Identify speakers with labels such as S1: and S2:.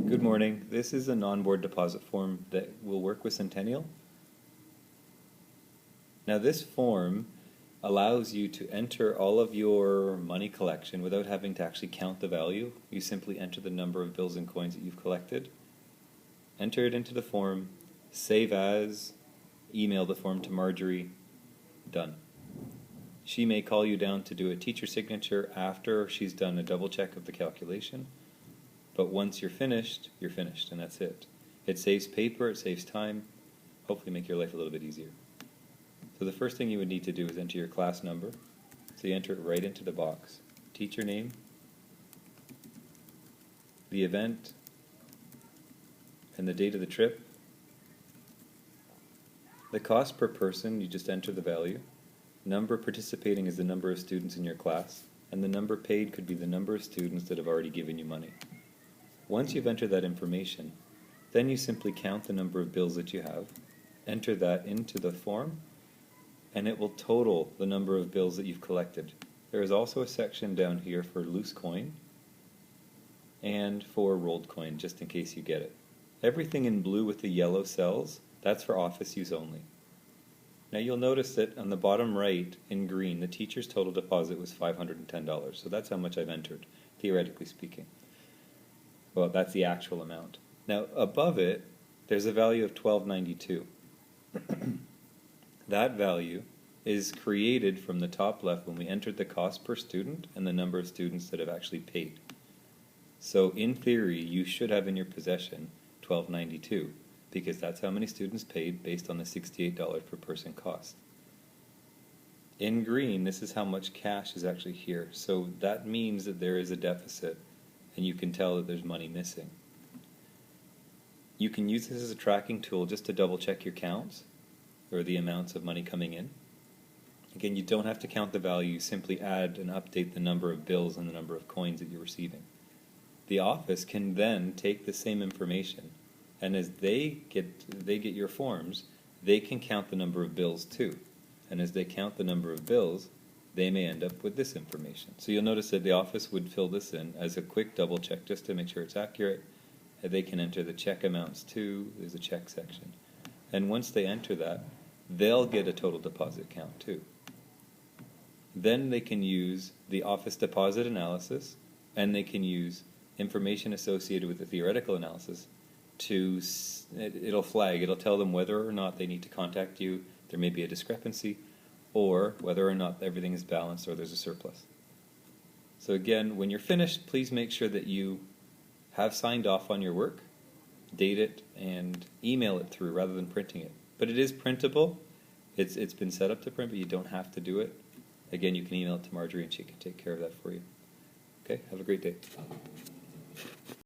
S1: Good morning. This is a non-board deposit form that will work with Centennial. Now this form allows you to enter all of your money collection without having to actually count the value. You simply enter the number of bills and coins that you've collected, enter it into the form, save as, email the form to Marjorie, done. She may call you down to do a teacher signature after she's done a double check of the calculation. But once you're finished, and that's it. It saves paper, it saves time, hopefully make your life a little bit easier. So the first thing you would need to do is enter your class number. So you enter it right into the box. Teacher name, the event, and the date of the trip. The cost per person, you just enter the value. Number participating is the number of students in your class, and the number paid could be the number of students that have already given you money. Once you've entered that information, then you simply count the number of bills that you have, enter that into the form, and it will total the number of bills that you've collected. There is also a section down here for loose coin and for rolled coin, just in case you get it. Everything in blue with the yellow cells, that's for office use only. Now you'll notice that on the bottom right in green, the teacher's total deposit was $510, so that's how much I've entered, theoretically speaking. Well, that's the actual amount. Now, above it, there's a value of $12.92. That value is created from the top left when we entered the cost per student and the number of students that have actually paid. So, in theory, you should have in your possession $12.92 because that's how many students paid based on the $68 per person cost. In green, this is how much cash is actually here. So that means that there is a deficit, and you can tell that there's money missing. You can use this as a tracking tool just to double check your counts or the amounts of money coming in. Again, you don't have to count the value, you simply add and update the number of bills and the number of coins that you're receiving. The office can then take the same information, and as they get your forms, they can count the number of bills too. And as they count the number of bills, they may end up with this information. So you'll notice that the office would fill this in as a quick double check just to make sure it's accurate. They can enter the check amounts too. There's a check section. And once they enter that, they'll get a total deposit count too. Then they can use the office deposit analysis, and they can use information associated with the theoretical analysis to, it'll flag, it'll tell them whether or not they need to contact you, there may be a discrepancy, or whether or not everything is balanced or there's a surplus. So again, when you're finished, please make sure that you have signed off on your work, date it, and email it through rather than printing it. But it is printable. It's been set up to print, but you don't have to do it. Again, you can email it to Marjorie and she can take care of that for you. Okay, have a great day.